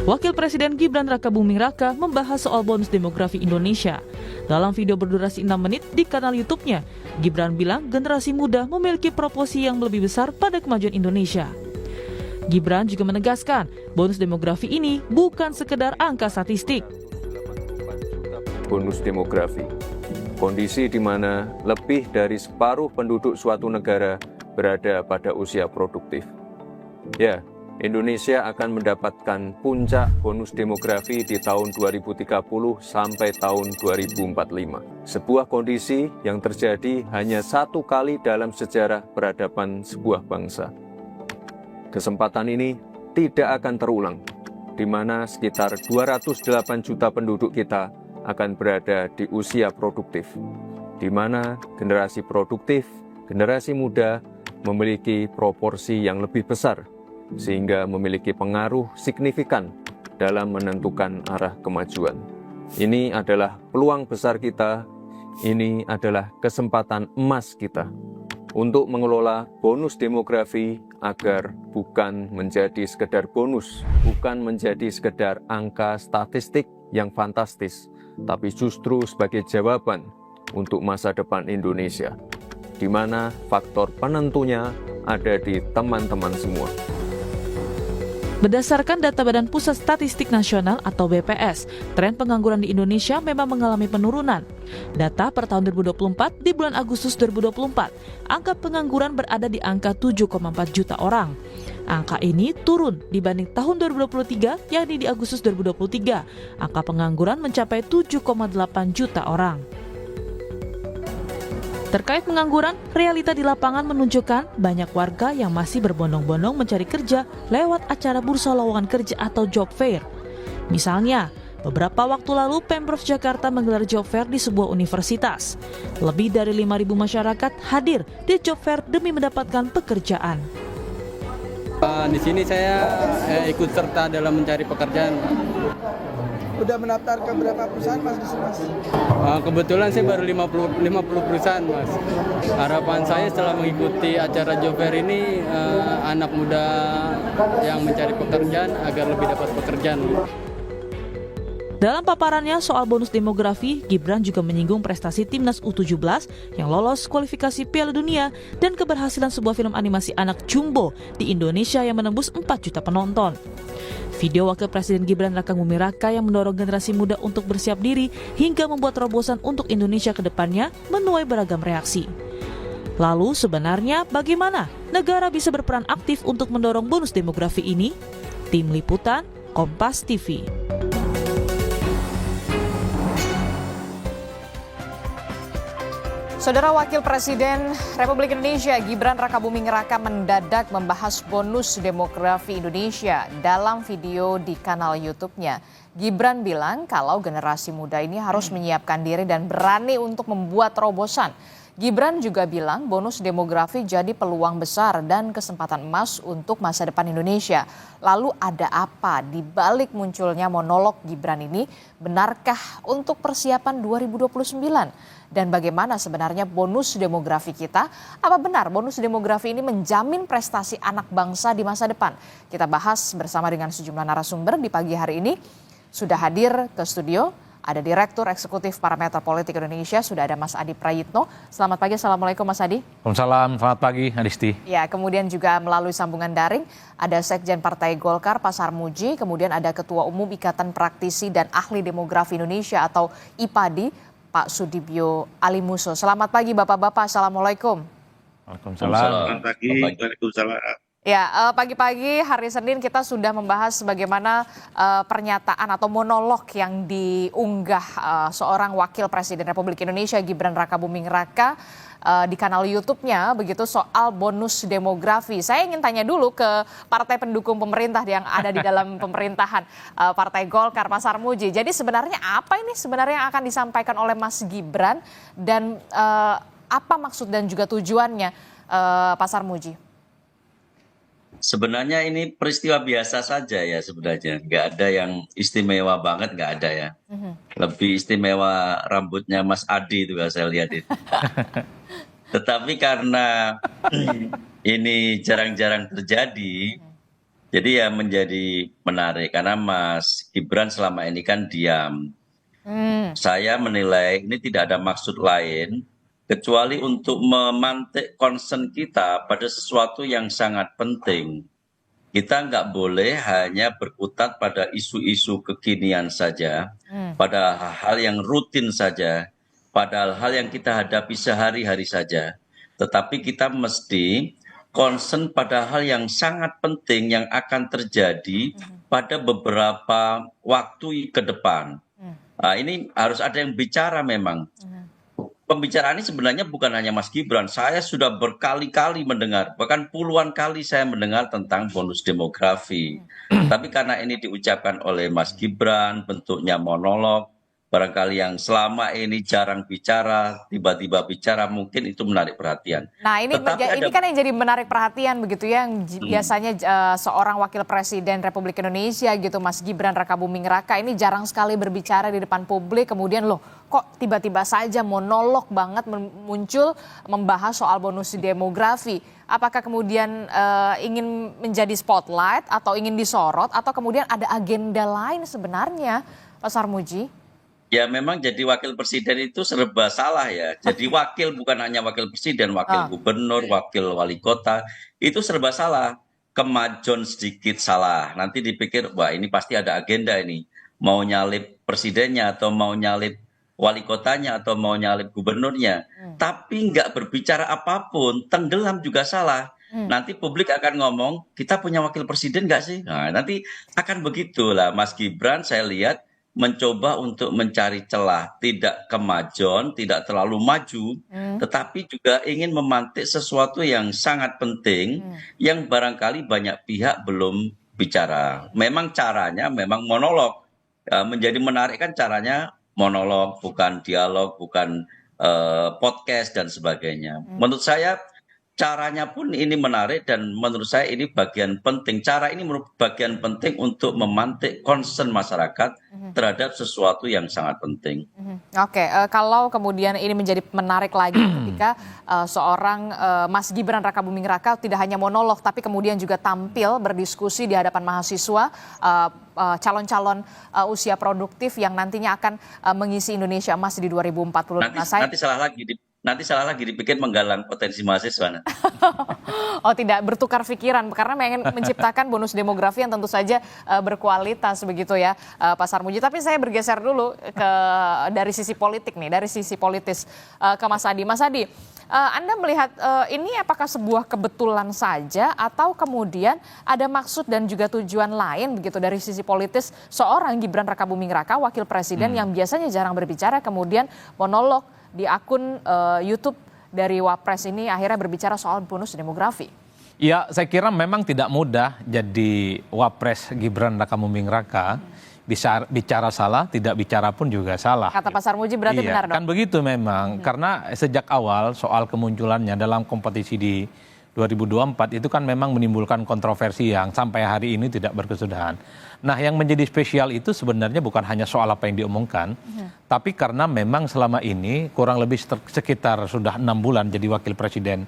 Wakil Presiden Gibran Rakabuming Raka membahas soal bonus demografi Indonesia. Dalam video berdurasi 6 menit di kanal YouTube-nya, Gibran bilang generasi muda memiliki proporsi yang lebih besar pada kemajuan Indonesia. Gibran juga menegaskan, bonus demografi ini bukan sekedar angka statistik. Bonus demografi, kondisi di mana lebih dari separuh penduduk suatu negara berada pada usia produktif. Ya, Indonesia akan mendapatkan puncak bonus demografi di tahun 2030 sampai tahun 2045. Sebuah kondisi yang terjadi hanya satu kali dalam sejarah peradaban sebuah bangsa. Kesempatan ini tidak akan terulang, di mana sekitar 208 juta penduduk kita akan berada di usia produktif, di mana generasi produktif, generasi muda memiliki proporsi yang lebih besar, sehingga memiliki pengaruh signifikan dalam menentukan arah kemajuan. Ini adalah peluang besar kita, ini adalah kesempatan emas kita untuk mengelola bonus demografi agar bukan menjadi sekedar bonus, bukan menjadi sekedar angka statistik yang fantastis, tapi justru sebagai jawaban untuk masa depan Indonesia, di mana faktor penentunya ada di teman-teman semua. Berdasarkan data Badan Pusat Statistik Nasional atau BPS, tren pengangguran di Indonesia memang mengalami penurunan. Data per tahun 2024 di bulan Agustus 2024, angka pengangguran berada di angka 7,4 juta orang. Angka ini turun dibanding tahun 2023, yakni di Agustus 2023. Angka pengangguran mencapai 7,8 juta orang. Terkait pengangguran, realita di lapangan menunjukkan banyak warga yang masih berbondong-bondong mencari kerja lewat acara bursa lowongan kerja atau job fair. Misalnya, beberapa waktu lalu Pemprov Jakarta menggelar job fair di sebuah universitas. Lebih dari 5.000 masyarakat hadir di job fair demi mendapatkan pekerjaan. Di sini saya ikut serta dalam mencari pekerjaan. Udah mendaftar ke berapa perusahaan Mas di sini, Mas? Kebetulan saya baru 50 perusahaan, Mas. Harapan saya setelah mengikuti acara job fair ini, anak muda yang mencari pekerjaan agar lebih dapat pekerjaan. Dalam paparannya soal bonus demografi, Gibran juga menyinggung prestasi Timnas U17 yang lolos kualifikasi Piala Dunia dan keberhasilan sebuah film animasi anak Jumbo di Indonesia yang menembus 4 juta penonton. Video Wakil Presiden Gibran Rakabuming Raka yang mendorong generasi muda untuk bersiap diri hingga membuat terobosan untuk Indonesia ke depannya menuai beragam reaksi. Lalu sebenarnya bagaimana negara bisa berperan aktif untuk mendorong bonus demografi ini? Tim Liputan, Kompas TV. Saudara Wakil Presiden Republik Indonesia Gibran Rakabuming Raka mendadak membahas bonus demografi Indonesia dalam video di kanal YouTube-nya. Gibran bilang kalau generasi muda ini harus menyiapkan diri dan berani untuk membuat terobosan. Gibran juga bilang bonus demografi jadi peluang besar dan kesempatan emas untuk masa depan Indonesia. Lalu ada apa di balik munculnya monolog Gibran ini? Benarkah untuk persiapan 2029? Dan bagaimana sebenarnya bonus demografi kita? Apa benar bonus demografi ini menjamin prestasi anak bangsa di masa depan? Kita bahas bersama dengan sejumlah narasumber di pagi hari ini. Sudah hadir ke studio, ada Direktur Eksekutif Parameter Politik Indonesia, sudah ada Mas Adi Prayitno. Selamat pagi, Assalamualaikum Mas Adi. Waalaikumsalam, selamat pagi Adisti. Ya, kemudian juga melalui sambungan daring, ada Sekjen Partai Golkar Pak Sarmuji, kemudian ada Ketua Umum Ikatan Praktisi dan Ahli Demografi Indonesia atau IPADI, Pak Sudibyo Alimuso. Selamat pagi Bapak-Bapak, Assalamualaikum. Waalaikumsalam. Selamat pagi, Waalaikumsalam. Ya, pagi-pagi hari Senin kita sudah membahas bagaimana pernyataan atau monolog yang diunggah seorang Wakil Presiden Republik Indonesia Gibran Rakabuming Raka di kanal YouTube-nya begitu soal bonus demografi. Saya ingin tanya dulu ke partai pendukung pemerintah yang ada di dalam pemerintahan, Partai Golkar, Pak Sarmuji. Jadi sebenarnya apa ini sebenarnya yang akan disampaikan oleh Mas Gibran dan apa maksud dan juga tujuannya, Pak Sarmuji? Sebenarnya ini peristiwa biasa saja ya sebenarnya. Nggak ada yang istimewa banget, nggak ada ya. Lebih istimewa rambutnya Mas Adi itu saya lihat itu. Tetapi karena ini jarang-jarang terjadi, Jadi ya menjadi menarik karena Mas Gibran selama ini kan diam. Saya menilai ini tidak ada maksud lain kecuali untuk memantik concern kita pada sesuatu yang sangat penting. Kita nggak boleh hanya berkutat pada isu-isu kekinian saja, pada hal-hal yang rutin saja, pada hal yang kita hadapi sehari-hari saja. Tetapi kita mesti concern pada hal yang sangat penting yang akan terjadi pada beberapa waktu ke depan. Nah, ini harus ada yang bicara memang. Pembicaraan ini sebenarnya bukan hanya Mas Gibran. Saya sudah berkali-kali mendengar, bahkan puluhan kali saya mendengar tentang bonus demografi. Tapi karena ini diucapkan oleh Mas Gibran, bentuknya monolog, barangkali yang selama ini jarang bicara, tiba-tiba bicara, mungkin itu menarik perhatian. Nah, ini Tetapi ini kan yang jadi menarik perhatian begitu ya, yang biasanya seorang wakil presiden Republik Indonesia gitu, Mas Gibran Rakabuming Raka ini jarang sekali berbicara di depan publik, kemudian loh kok tiba-tiba saja monolog banget muncul membahas soal bonus demografi. Apakah kemudian ingin menjadi spotlight atau ingin disorot atau kemudian ada agenda lain sebenarnya, Pak Sarmuji? Ya memang jadi wakil presiden itu serba salah ya. Jadi wakil bukan hanya wakil presiden, wakil gubernur, wakil wali kota, itu serba salah. Kemajon sedikit salah. Nanti dipikir, wah ini pasti ada agenda ini. Mau nyalip presidennya atau mau nyalip wali kotanya atau mau nyalip gubernurnya. Tapi nggak berbicara apapun, tenggelam juga salah. Nanti publik akan ngomong, kita punya wakil presiden nggak sih? Nah, nanti akan begitulah Mas Gibran saya lihat mencoba untuk mencari celah, tidak kemajon, tidak terlalu maju, tetapi juga ingin memantik sesuatu yang sangat penting, yang barangkali banyak pihak belum bicara. Memang caranya memang monolog. Menjadi menarik kan caranya monolog, bukan dialog, bukan podcast dan sebagainya. Menurut saya caranya pun ini menarik dan menurut saya ini bagian penting. Cara ini merupakan bagian penting untuk memantik concern masyarakat terhadap sesuatu yang sangat penting. Oke, kalau kemudian ini menjadi menarik lagi ketika seorang Mas Gibran Rakabuming Raka tidak hanya monolog tapi kemudian juga tampil berdiskusi di hadapan mahasiswa, calon-calon usia produktif yang nantinya akan mengisi Indonesia Emas di 2045. Nanti salah lagi dipikir menggalang potensi mahasiswa. Oh, tidak bertukar pikiran karena ingin menciptakan bonus demografi yang tentu saja berkualitas begitu ya, Pak Sarmuji. Tapi saya bergeser dulu dari sisi politik nih, dari sisi politis ke Mas Adi. Mas Adi, Anda melihat ini apakah sebuah kebetulan saja atau kemudian ada maksud dan juga tujuan lain begitu dari sisi politis seorang Gibran Rakabuming Raka, wakil presiden yang biasanya jarang berbicara kemudian monolog di akun YouTube dari Wapres ini akhirnya berbicara soal bonus demografi? Ya, saya kira memang tidak mudah jadi Wapres Gibran Rakabuming Raka. Bisa bicara salah, tidak bicara pun juga salah. Kata Pak Sarmuji berarti benar dong? Kan begitu memang, karena sejak awal soal kemunculannya dalam kompetisi di 2024 itu kan memang menimbulkan kontroversi yang sampai hari ini tidak berkesudahan. Nah, yang menjadi spesial itu sebenarnya bukan hanya soal apa yang diomongkan, tapi karena memang selama ini kurang lebih sekitar sudah 6 bulan jadi wakil presiden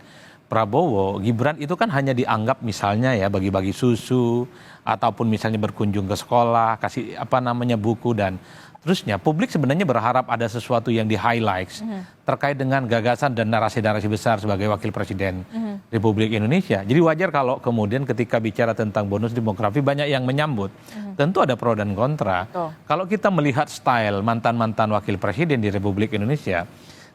Prabowo, Gibran itu kan hanya dianggap misalnya ya bagi-bagi susu ataupun misalnya berkunjung ke sekolah, kasih buku dan terusnya. Publik sebenarnya berharap ada sesuatu yang di-highlights terkait dengan gagasan dan narasi-narasi besar sebagai wakil presiden Republik Indonesia. Jadi wajar kalau kemudian ketika bicara tentang bonus demografi banyak yang menyambut. Tentu ada pro dan kontra. Kalau kita melihat style mantan-mantan wakil presiden di Republik Indonesia,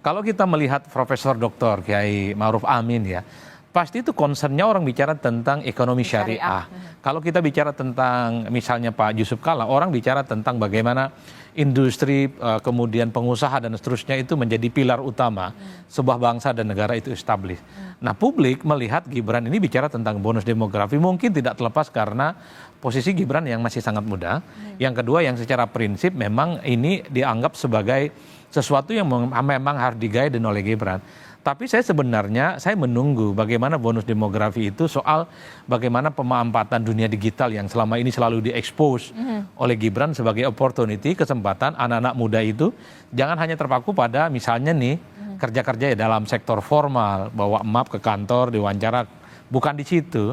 kalau kita melihat Profesor Dr. Kiai Ma'ruf Amin ya, pasti itu concernnya orang bicara tentang ekonomi syariah. Kalau kita bicara tentang misalnya Pak Yusuf Kalla, orang bicara tentang bagaimana industri, kemudian pengusaha dan seterusnya itu menjadi pilar utama sebuah bangsa dan negara itu established. Nah, publik melihat Gibran ini bicara tentang bonus demografi mungkin tidak terlepas karena posisi Gibran yang masih sangat muda. Yang kedua yang secara prinsip memang ini dianggap sebagai sesuatu yang memang harus di-guide oleh Gibran. Tapi saya sebenarnya menunggu bagaimana bonus demografi itu soal bagaimana pemanfaatan dunia digital yang selama ini selalu diekspos oleh Gibran sebagai opportunity, kesempatan anak-anak muda itu jangan hanya terpaku pada misalnya nih kerja-kerja dalam sektor formal, bawa map ke kantor, diwawancara, bukan di situ.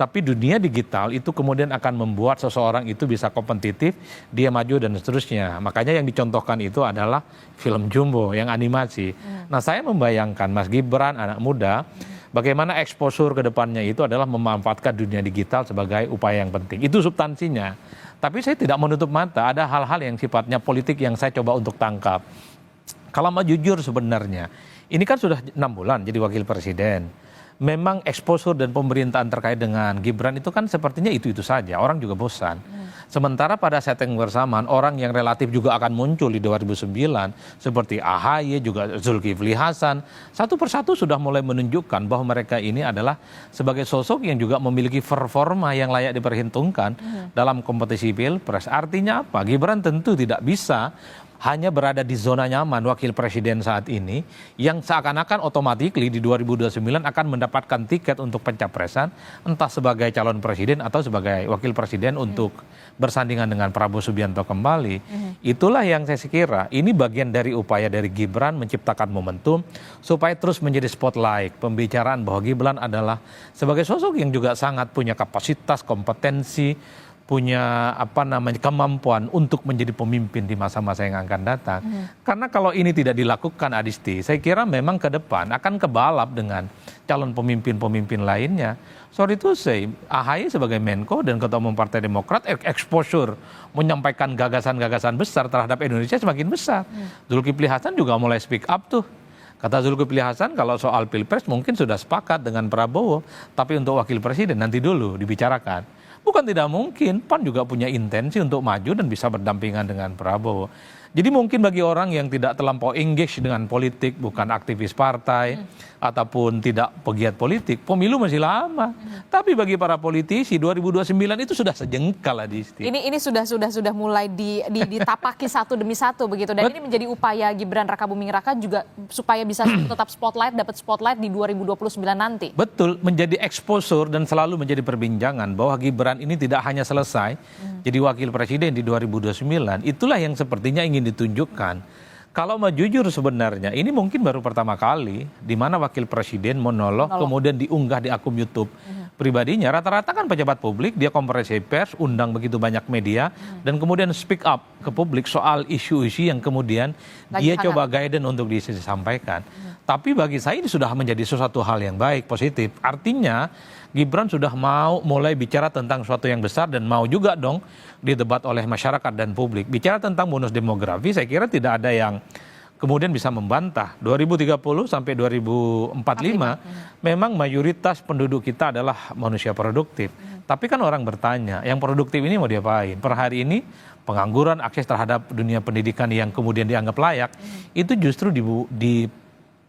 Tapi dunia digital itu kemudian akan membuat seseorang itu bisa kompetitif, dia maju dan seterusnya. Makanya yang dicontohkan itu adalah film Jumbo yang animasi. Nah, saya membayangkan Mas Gibran, anak muda, bagaimana eksposur ke depannya itu adalah memanfaatkan dunia digital sebagai upaya yang penting. Itu substansinya. Tapi saya tidak menutup mata, ada hal-hal yang sifatnya politik yang saya coba untuk tangkap. Kalau mau jujur sebenarnya, ini kan sudah 6 bulan jadi wakil presiden. Memang eksposur dan pemerintahan terkait dengan Gibran itu kan sepertinya itu-itu saja. Orang juga bosan. Sementara pada setting bersamaan, orang yang relatif juga akan muncul di 2009, seperti AHY, juga Zulkifli Hasan, satu persatu sudah mulai menunjukkan bahwa mereka ini adalah sebagai sosok yang juga memiliki performa yang layak diperhitungkan dalam kompetisi pilpres. Artinya apa? Gibran tentu tidak bisa hanya berada di zona nyaman wakil presiden saat ini yang seakan-akan otomatis di 2029 akan mendapatkan tiket untuk pencapresan entah sebagai calon presiden atau sebagai wakil presiden untuk bersandingan dengan Prabowo Subianto kembali. Itulah yang saya kira ini bagian dari upaya dari Gibran menciptakan momentum supaya terus menjadi spotlight pembicaraan bahwa Gibran adalah sebagai sosok yang juga sangat punya kapasitas, kompetensi, punya kemampuan untuk menjadi pemimpin di masa-masa yang akan datang. Karena kalau ini tidak dilakukan, Adisti, saya kira memang ke depan akan kebalap dengan calon pemimpin-pemimpin lainnya. Sorry to say, AHY sebagai Menko dan Ketua Umum Partai Demokrat exposure menyampaikan gagasan-gagasan besar terhadap Indonesia semakin besar. Zulkifli Hasan juga mulai speak up tuh. Kata Zulkifli Hasan kalau soal pilpres mungkin sudah sepakat dengan Prabowo, tapi untuk wakil presiden nanti dulu dibicarakan. Bukan tidak mungkin, PAN juga punya intensi untuk maju dan bisa berdampingan dengan Prabowo. Jadi mungkin bagi orang yang tidak terlampau engage dengan politik, bukan aktivis partai, ataupun tidak pegiat politik, pemilu masih lama. Tapi bagi para politisi, 2029 itu sudah sejengkal, Adisti. Ini sudah mulai ditapaki satu demi satu begitu. Dan ini menjadi upaya Gibran Rakabuming Raka juga supaya bisa tetap dapat spotlight di 2029 nanti. Betul, menjadi exposure dan selalu menjadi perbincangan bahwa Gibran ini tidak hanya selesai jadi wakil presiden di 2029, itulah yang sepertinya ingin ditunjukkan. Kalau mau jujur sebenarnya, ini mungkin baru pertama kali di mana wakil presiden monolog kemudian diunggah di akun YouTube pribadinya. Rata-rata kan pejabat publik, dia konferensi pers, undang begitu banyak media, dan kemudian speak up ke publik soal isu-isu yang kemudian dia coba guidance untuk disampaikan. Tapi bagi saya ini sudah menjadi sesuatu hal yang baik, positif. Artinya Gibran sudah mau mulai bicara tentang sesuatu yang besar dan mau juga dong didebat oleh masyarakat dan publik. Bicara tentang bonus demografi, saya kira tidak ada yang kemudian bisa membantah. 2030 sampai 2045 memang mayoritas penduduk kita adalah manusia produktif. Tapi kan orang bertanya, yang produktif ini mau diapain? Per hari ini pengangguran, akses terhadap dunia pendidikan yang kemudian dianggap layak, itu justru di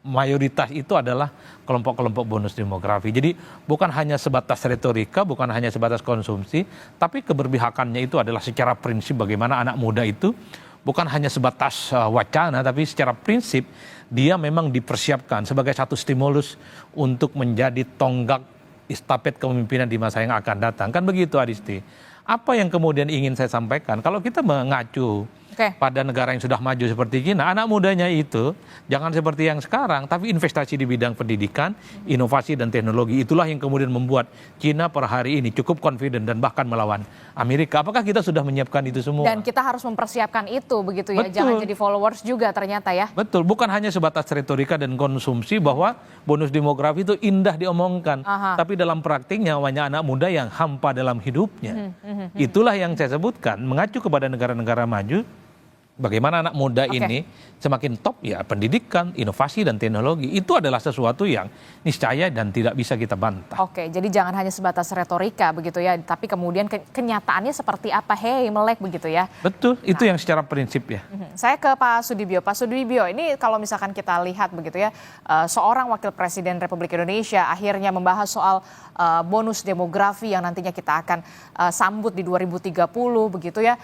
mayoritas itu adalah kelompok-kelompok bonus demografi. Jadi bukan hanya sebatas retorika, bukan hanya sebatas konsumsi, tapi keberpihakannya itu adalah secara prinsip bagaimana anak muda itu bukan hanya sebatas wacana, tapi secara prinsip dia memang dipersiapkan sebagai satu stimulus untuk menjadi tonggak estafet kepemimpinan di masa yang akan datang. Kan begitu, Adisti. Apa yang kemudian ingin saya sampaikan, kalau kita mengacu pada negara yang sudah maju seperti China, anak mudanya itu jangan seperti yang sekarang, tapi investasi di bidang pendidikan, inovasi dan teknologi. Itulah yang kemudian membuat China per hari ini cukup confident dan bahkan melawan Amerika. Apakah kita sudah menyiapkan itu semua? Dan kita harus mempersiapkan itu begitu ya. Betul. Jangan jadi followers juga ternyata ya. Betul, bukan hanya sebatas retorika dan konsumsi bahwa bonus demografi itu indah diomongkan, tapi dalam praktiknya banyak anak muda yang hampa dalam hidupnya. Itulah yang saya sebutkan, mengacu kepada negara-negara maju. Bagaimana anak muda ini semakin top ya, pendidikan, inovasi dan teknologi itu adalah sesuatu yang niscaya dan tidak bisa kita bantah. Oke, jadi jangan hanya sebatas retorika begitu ya, tapi kemudian kenyataannya seperti apa, melek begitu ya. Betul, itu yang secara prinsip ya. Saya ke Pak Sudibyo. Pak Sudibyo, ini kalau misalkan kita lihat begitu ya, seorang wakil presiden Republik Indonesia akhirnya membahas soal bonus demografi yang nantinya kita akan sambut di 2030 begitu ya,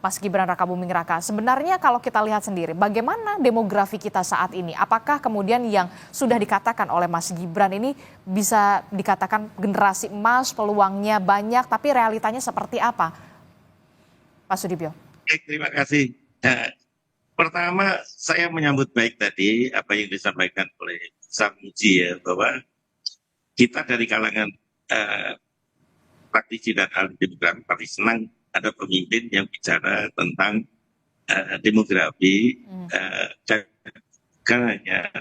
Mas Gibran Rakabuming Raka. Sebenarnya kalau kita lihat sendiri, bagaimana demografi kita saat ini? Apakah kemudian yang sudah dikatakan oleh Mas Gibran ini bisa dikatakan generasi emas, peluangnya banyak, tapi realitanya seperti apa? Pak Sudibyo. Terima kasih. Pertama, saya menyambut baik tadi apa yang disampaikan oleh Samuji ya, bahwa kita dari kalangan eh, praktisi dan ahli demografi pasti senang ada pemimpin yang bicara tentang demografi, kan hanya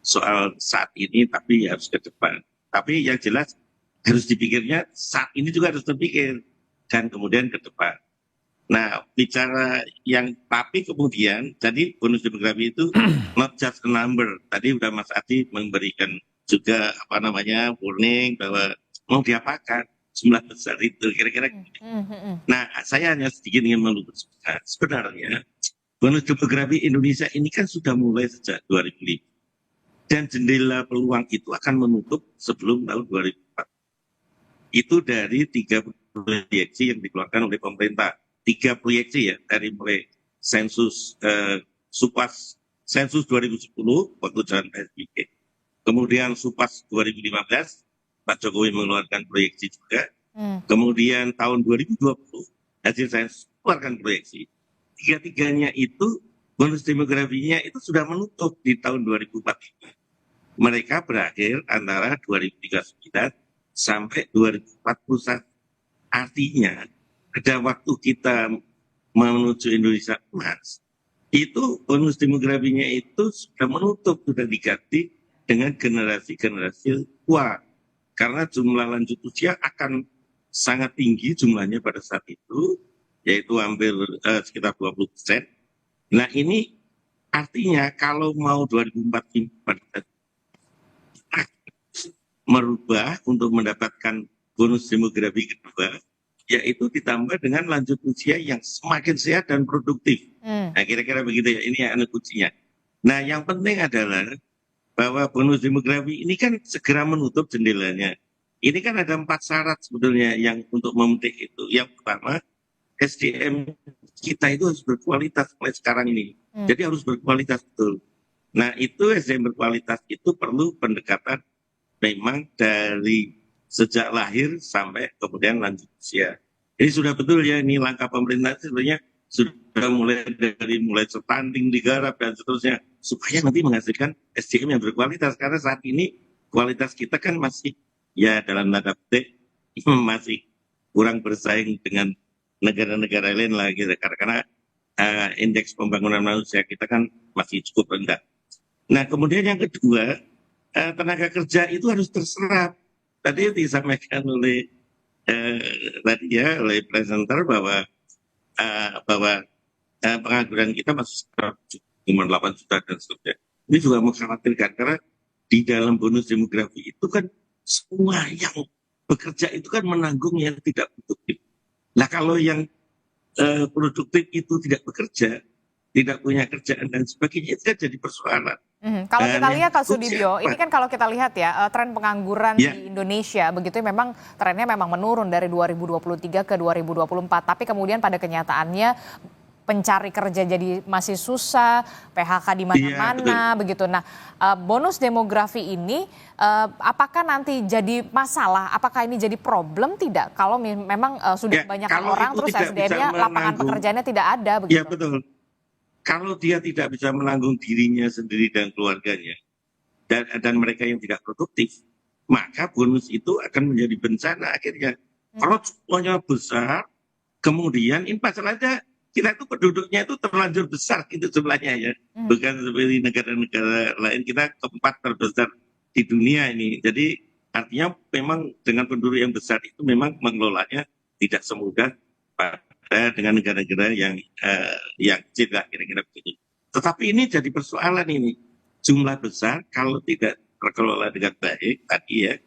soal saat ini tapi harus ke depan. Tapi yang jelas harus dipikirnya saat ini juga harus terpikir dan kemudian ke depan. Nah, bicara yang tapi kemudian jadi bonus demografi itu not just a number. Tadi udah Mas Adi memberikan juga warning bahwa mau diapakan jumlah besar itu kira-kira. Nah, saya hanya sedikit ingin meluruskan sebenarnya bonus demografi Indonesia ini kan sudah mulai sejak 2005 dan jendela peluang itu akan menutup sebelum tahun 2004. Itu dari 3 proyeksi yang dikeluarkan oleh pemerintah. 3 proyeksi ya, dari mulai sensus Supas sensus 2010 waktu jalan PSBB. Kemudian Supas 2015 Pak Jokowi mengeluarkan proyeksi juga. Kemudian tahun 2020 hasil sensus mengeluarkan proyeksi. 3-tiganya itu bonus demografinya itu sudah menutup di tahun 2045. Mereka berakhir antara 2039 sampai 2041. Artinya pada waktu kita menuju Indonesia emas, itu bonus demografinya itu sudah menutup, sudah diganti dengan generasi-generasi tua. Karena jumlah lanjut usia akan sangat tinggi jumlahnya pada saat itu, yaitu hampir sekitar 20%. Nah ini artinya kalau mau 2045 merubah untuk mendapatkan bonus demografi kedua, yaitu ditambah dengan lanjut usia yang semakin sehat dan produktif. Nah kira-kira begitu ya, ini anu kuncinya. Nah yang penting adalah bahwa bonus demografi ini kan segera menutup jendelanya. Ini kan ada 4 syarat sebetulnya yang untuk memetik itu. Yang pertama, SDM kita itu harus berkualitas mulai sekarang ini. Jadi harus berkualitas betul. Nah itu SDM berkualitas itu perlu pendekatan memang dari sejak lahir sampai kemudian lanjut usia. Ini sudah betul ya, ini langkah pemerintah sebenarnya sudah mulai stunting digarap dan seterusnya supaya nanti menghasilkan SDM yang berkualitas, karena saat ini kualitas kita kan masih ya dalam tanda petik masih kurang bersaing dengan negara-negara lain lah gitu, karena indeks pembangunan manusia kita kan masih cukup rendah. Nah kemudian yang kedua, tenaga kerja itu harus terserap. Tadi disampaikan oleh oleh presenter bahwa pengangguran kita masih cuma 8 juta dan seterusnya. Ini juga mengkhawatirkan karena di dalam bonus demografi itu kan semua yang bekerja itu kan menanggung yang tidak produktif. Nah kalau yang produktif itu tidak bekerja, tidak punya kerjaan dan sebagainya, itu kan jadi persoalan. Kalau kita lihat Pak Sudibyo, ini kan kalau kita lihat ya tren pengangguran di Indonesia begitu memang trennya memang menurun dari 2023 ke 2024. Tapi kemudian pada kenyataannya pencari kerja jadi masih susah, PHK di mana-mana begitu. Nah bonus demografi ini apakah nanti jadi masalah? Apakah ini jadi problem tidak? Kalau memang sudah banyak orang terus SDM-nya lapangan pekerjaannya tidak ada begitu. Iya betul. Kalau dia tidak bisa menanggung dirinya sendiri dan keluarganya, dan mereka yang tidak produktif, maka bonus itu akan menjadi bencana akhirnya. Kalau jumlahnya besar, kemudian ini masalahnya kita itu penduduknya itu terlanjur besar gitu jumlahnya ya. Bukan seperti negara-negara lain, kita keempat terbesar di dunia ini. Jadi artinya memang dengan penduduk yang besar itu memang mengelolanya tidak semudah dengan negara-negara yang kecil lah kira-kira begitu. Tetapi ini jadi persoalan ini. Jumlah besar kalau tidak terkelola dengan baik tadi ya,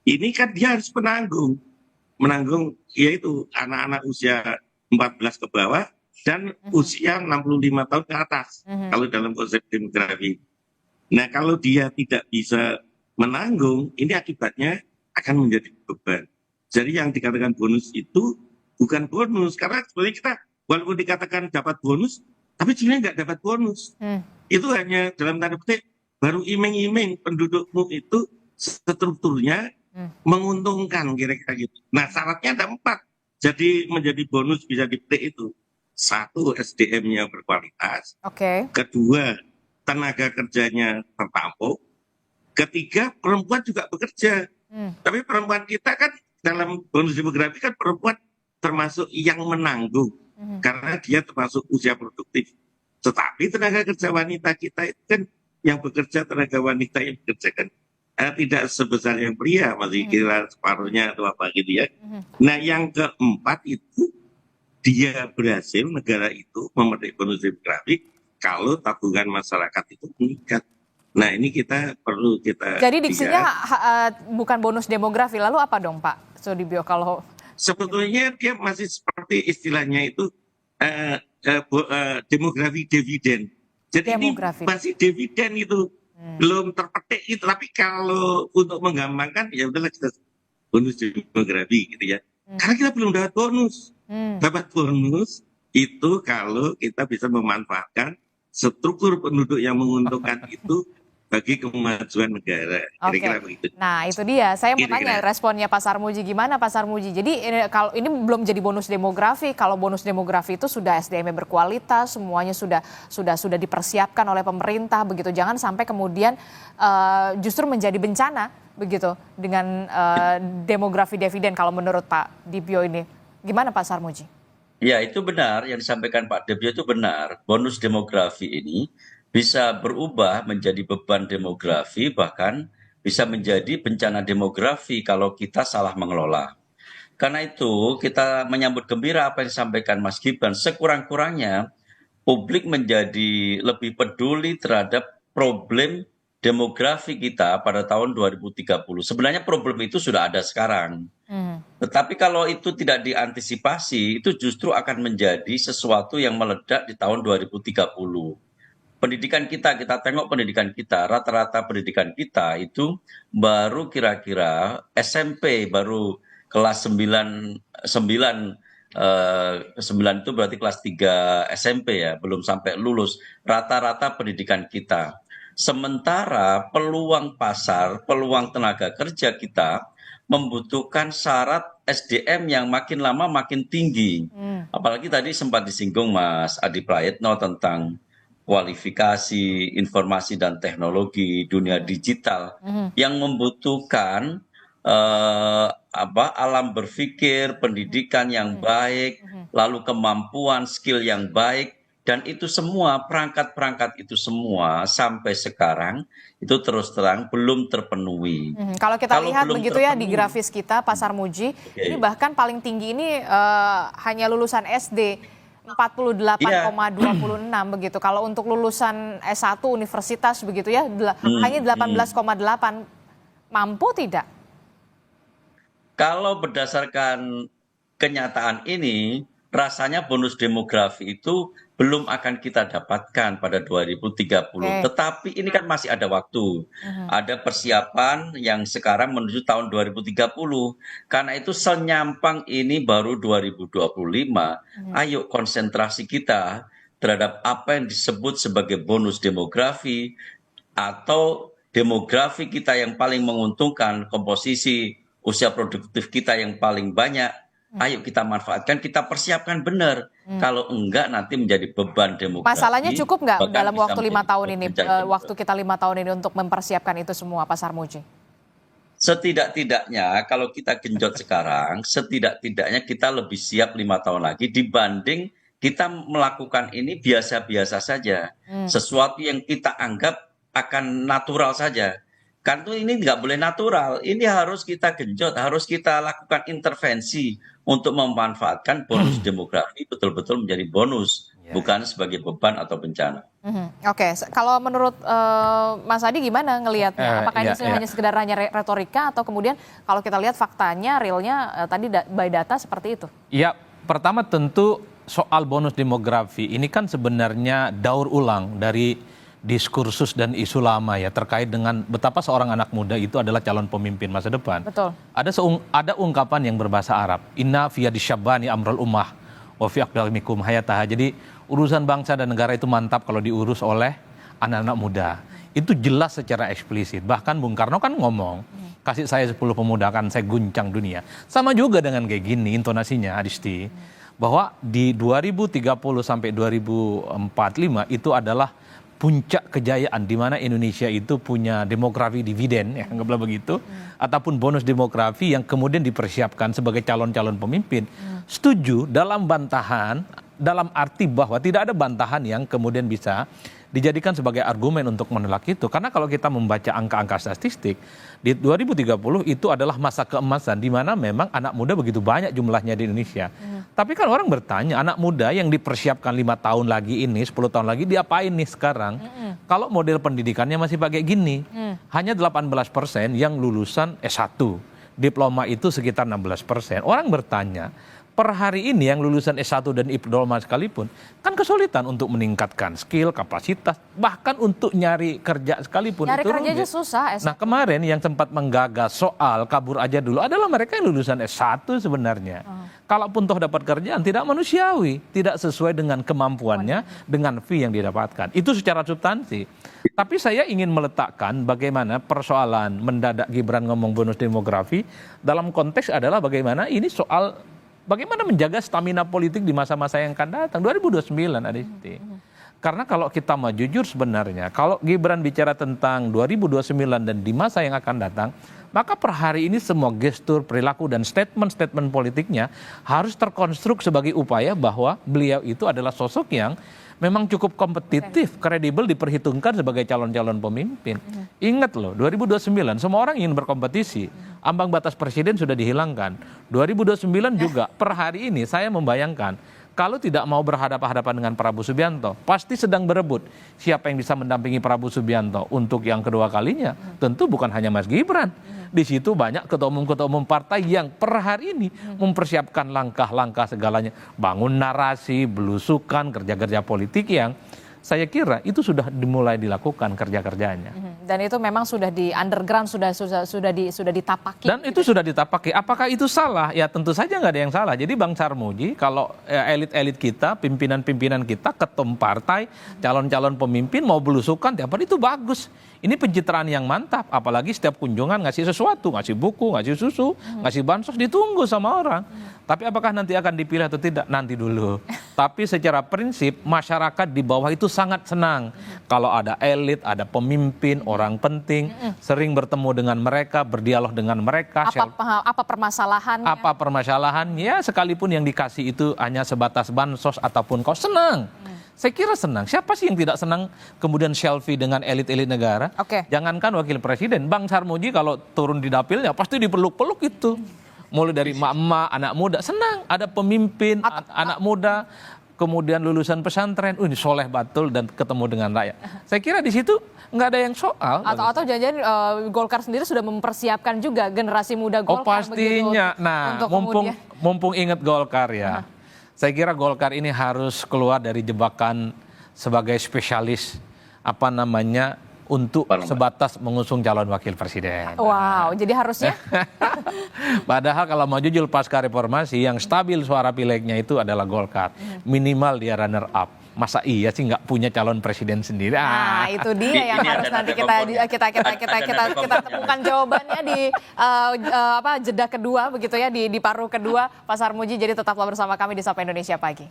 ini kan dia harus menanggung yaitu anak-anak usia 14 ke bawah dan usia 65 tahun ke atas kalau dalam konsep demografi. Nah kalau dia tidak bisa menanggung, ini akibatnya akan menjadi beban. Jadi yang dikatakan bonus itu bukan bonus, karena sebenarnya kita walaupun dikatakan dapat bonus, tapi sebenarnya nggak dapat bonus. Itu hanya dalam tanda petik baru iming-iming pendudukmu itu strukturnya menguntungkan kira-kira gitu. Nah syaratnya ada 4, jadi menjadi bonus bisa dipetik itu. 1, SDM-nya berkualitas. Kedua, tenaga kerjanya tertampung. Ketiga, perempuan juga bekerja. Tapi perempuan kita kan dalam bonus demografi kan perempuan termasuk yang menanggung karena dia termasuk usia produktif. Tetapi tenaga kerja wanita kita itu kan yang bekerja, tenaga wanita yang bekerja kan tidak sebesar yang pria, masih kira separuhnya atau apa gitu ya. Nah yang keempat itu dia berhasil, negara itu memetik bonus demografi kalau tabungan masyarakat itu meningkat. Nah ini perlu kita Jadi diksinya bukan bonus demografi, lalu apa dong Pak Sudibyo kalau? Sebetulnya dia masih seperti istilahnya itu demografi dividen. Jadi Demografi. ini masih dividen itu. Belum terpetik itu, tapi kalau untuk menggampangkan ya udahlah kita bonus demografi gitu ya. Karena kita belum dapat bonus. Dapat bonus itu kalau kita bisa memanfaatkan struktur penduduk yang menguntungkan itu bagi kemajuan negara. Kira-kira begitu. Nah itu dia, saya mau Kira-kira. tanya responnya Pak Sarmuji, gimana Pak Sarmuji? Jadi kalau ini belum jadi bonus demografi, kalau bonus demografi itu sudah SDM-nya berkualitas, semuanya sudah dipersiapkan oleh pemerintah begitu. Jangan sampai kemudian justru menjadi bencana begitu dengan demografi dividen kalau menurut Pak Dibyo ini. Gimana Pak Sarmuji? Ya itu benar, yang disampaikan Pak Debyo itu benar. Bonus demografi ini bisa berubah menjadi beban demografi, bahkan bisa menjadi bencana demografi kalau kita salah mengelola. Karena itu kita menyambut gembira apa yang disampaikan Mas Gibran. Sekurang-kurangnya publik menjadi lebih peduli terhadap problem demografi kita pada tahun 2030. Sebenarnya problem itu sudah ada sekarang. Tetapi kalau itu tidak diantisipasi, itu justru akan menjadi sesuatu yang meledak di tahun 2030. Pendidikan kita tengok pendidikan kita, rata-rata pendidikan kita itu baru kira-kira SMP, baru kelas 9 itu berarti kelas 3 SMP ya, belum sampai lulus rata-rata pendidikan kita. Sementara peluang pasar, peluang tenaga kerja kita membutuhkan syarat SDM yang makin lama makin tinggi. Apalagi tadi sempat disinggung Mas Adi Prayitno tentang kualifikasi, informasi dan teknologi, dunia digital yang membutuhkan alam berpikir, pendidikan yang baik, lalu kemampuan, skill yang baik, dan itu semua perangkat-perangkat itu semua sampai sekarang itu terus terang belum terpenuhi. Kalau kita lihat begitu ya di grafis kita Pak Sarmuji, ini bahkan paling tinggi ini hanya lulusan SD. 48,26 begitu. Kalau untuk lulusan S1 universitas begitu ya, hanya 18,8. Mampu tidak? Kalau berdasarkan kenyataan ini, rasanya bonus demografi itu belum akan kita dapatkan pada 2030. Tetapi ini kan masih ada waktu. Ada persiapan yang sekarang menuju tahun 2030. Karena itu senyampang ini baru 2025. Ayo konsentrasi kita terhadap apa yang disebut sebagai bonus demografi atau demografi kita yang paling menguntungkan, komposisi usia produktif kita yang paling banyak. Ayo kita manfaatkan, kita persiapkan benar. Kalau enggak nanti menjadi beban demografi. Masalahnya cukup nggak dalam waktu 5 tahun ini, waktu kita 5 tahun ini untuk mempersiapkan itu semua, Pak Sarmuji? Setidak-tidaknya kalau kita genjot sekarang, setidak-tidaknya kita lebih siap 5 tahun lagi dibanding kita melakukan ini biasa-biasa saja. Sesuatu yang kita anggap akan natural saja. Karena ini nggak boleh natural, ini harus kita genjot, harus kita lakukan intervensi untuk memanfaatkan bonus demografi betul-betul menjadi bonus, bukan sebagai beban atau bencana. Oke, kalau menurut Mas Adi gimana ngelihatnya? Apakah ini hanya sekedar retorika atau kemudian kalau kita lihat faktanya, realnya tadi by data seperti itu? Ya, pertama tentu soal bonus demografi ini kan sebenarnya daur ulang dari diskursus dan isu lama ya terkait dengan betapa seorang anak muda itu adalah calon pemimpin masa depan. Betul. Ada ungkapan yang berbahasa Arab, inna fi yadisyabani amrul ummah wa fi aqdamikum hayataha. Jadi urusan bangsa dan negara itu mantap kalau diurus oleh anak-anak muda. Itu jelas secara eksplisit. Bahkan Bung Karno kan ngomong, kasih saya 10 pemuda akan saya guncang dunia. Sama juga dengan kayak gini intonasinya Adisti, bahwa di 2030 sampai 2045 itu adalah puncak kejayaan di mana Indonesia itu punya demografi dividen, ya anggaplah begitu, ataupun bonus demografi yang kemudian dipersiapkan sebagai calon-calon pemimpin. Setuju dalam bantahan, dalam arti bahwa tidak ada bantahan yang kemudian bisa dijadikan sebagai argumen untuk menolak itu. Karena kalau kita membaca angka-angka statistik, di 2030 itu adalah masa keemasan di mana memang anak muda begitu banyak jumlahnya di Indonesia. Tapi kan orang bertanya, anak muda yang dipersiapkan 5 tahun lagi ini, 10 tahun lagi, diapain nih sekarang? Kalau model pendidikannya masih pakai gini, hanya 18% yang lulusan S1. Diploma itu sekitar 16%. Orang bertanya, per hari ini yang lulusan S1 dan diploma sekalipun kan kesulitan untuk meningkatkan skill, kapasitas, bahkan untuk nyari kerja sekalipun Nyari itu kerja aja rumit. susah. Nah kemarin yang sempat menggagas soal kabur aja dulu adalah mereka yang lulusan S1 sebenarnya. Kalaupun toh dapat kerjaan tidak manusiawi, tidak sesuai dengan kemampuannya, dengan fee yang didapatkan. Itu secara substansi. Tapi saya ingin meletakkan bagaimana persoalan mendadak Gibran ngomong bonus demografi dalam konteks adalah bagaimana ini soal bagaimana menjaga stamina politik di masa-masa yang akan datang, 2029 Adisti. Karena kalau kita mau jujur sebenarnya, kalau Gibran bicara tentang 2029 dan di masa yang akan datang, maka per hari ini semua gestur, perilaku, dan statement-statement politiknya harus terkonstruk sebagai upaya bahwa beliau itu adalah sosok yang memang cukup kompetitif, kredibel diperhitungkan sebagai calon-calon pemimpin. Ingat loh, 2029 semua orang ingin berkompetisi. Ambang batas presiden sudah dihilangkan. 2029 juga per hari ini saya membayangkan kalau tidak mau berhadapan-hadapan dengan Prabowo Subianto, pasti sedang berebut siapa yang bisa mendampingi Prabowo Subianto untuk yang kedua kalinya. Tentu bukan hanya Mas Gibran. Di situ banyak ketua umum partai yang per hari ini mempersiapkan langkah-langkah segalanya. Bangun narasi, belusukan, kerja-kerja politik yang saya kira itu sudah dimulai dilakukan kerja-kerjanya. Dan itu memang sudah di underground, sudah ditapaki. Dan itu sudah ditapaki. Apakah itu salah? Ya tentu saja nggak ada yang salah. Jadi Bang Sarmuji, kalau elit-elit kita, pimpinan-pimpinan kita, ketum partai, calon-calon pemimpin mau belusukan tiap hari itu bagus. Ini pencitraan yang mantap. Apalagi setiap kunjungan ngasih sesuatu, ngasih buku, ngasih susu, ngasih bansos, ditunggu sama orang. Tapi apakah nanti akan dipilih atau tidak? Nanti dulu. Tapi secara prinsip masyarakat di bawah itu sangat senang kalau ada elit, ada pemimpin, orang penting, sering bertemu dengan mereka, berdialog dengan mereka. Apa permasalahannya? Apa permasalahannya, sekalipun yang dikasih itu hanya sebatas bansos ataupun kau senang. Saya kira senang. Siapa sih yang tidak senang kemudian selfie dengan elit-elit negara? Jangankan wakil presiden, Bang Sarmuji kalau turun di dapilnya pasti dipeluk-peluk itu. Mulai dari emak-emak, anak muda, senang ada pemimpin, anak muda, kemudian lulusan pesantren, ini soleh batul dan ketemu dengan rakyat. Saya kira di situ nggak ada yang soal. Atau jangan-jangan Golkar sendiri sudah mempersiapkan juga generasi muda Golkar. Oh pastinya. Nah, mumpung ingat Golkar ya. Saya kira Golkar ini harus keluar dari jebakan sebagai spesialis untuk sebatas mengusung calon wakil presiden. Wow, jadi harusnya? Padahal kalau mau jujur pasca reformasi yang stabil suara pileknya itu adalah Golkar. Minimal dia runner up. Masa iya sih nggak punya calon presiden sendiri? Nah, itu dia yang harus nanti kita temukan jawabannya di jeda kedua begitu ya, di paruh kedua. Pak Sarmuji, jadi tetaplah bersama kami di Sapa Indonesia Pagi.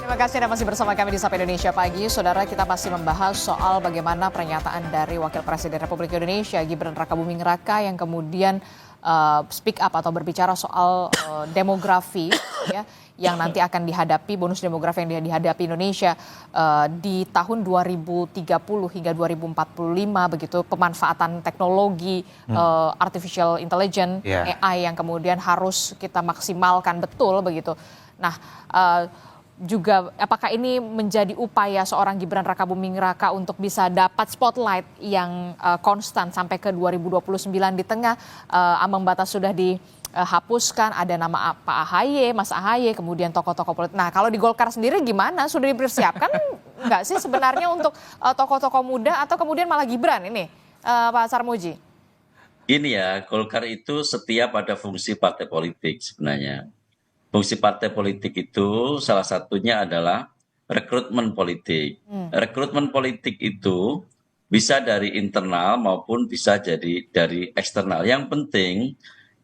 Terima kasih Anda masih bersama kami di Sapa Indonesia Pagi. Saudara, kita masih membahas soal bagaimana pernyataan dari Wakil Presiden Republik Indonesia Gibran Rakabuming Raka yang kemudian speak up atau berbicara soal demografi ya, yang nanti akan dihadapi, bonus demografi yang dihadapi Indonesia di tahun 2030 hingga 2045 begitu, pemanfaatan teknologi artificial intelligence, AI yang kemudian harus kita maksimalkan betul begitu. Nah, juga apakah ini menjadi upaya seorang Gibran Rakabuming Raka untuk bisa dapat spotlight yang konstan sampai ke 2029 di tengah ambang batas sudah dihapuskan, ada nama Pak AHY, Mas AHY, kemudian tokoh-tokoh politik. Nah, kalau di Golkar sendiri gimana? Sudah dipersiapkan nggak sih sebenarnya untuk tokoh-tokoh muda atau kemudian malah Gibran ini, Pak Sarmuji? Gini ya, Golkar itu setia pada fungsi partai politik sebenarnya. Fungsi partai politik itu salah satunya adalah rekrutmen politik. Rekrutmen politik itu bisa dari internal maupun bisa jadi dari eksternal. Yang penting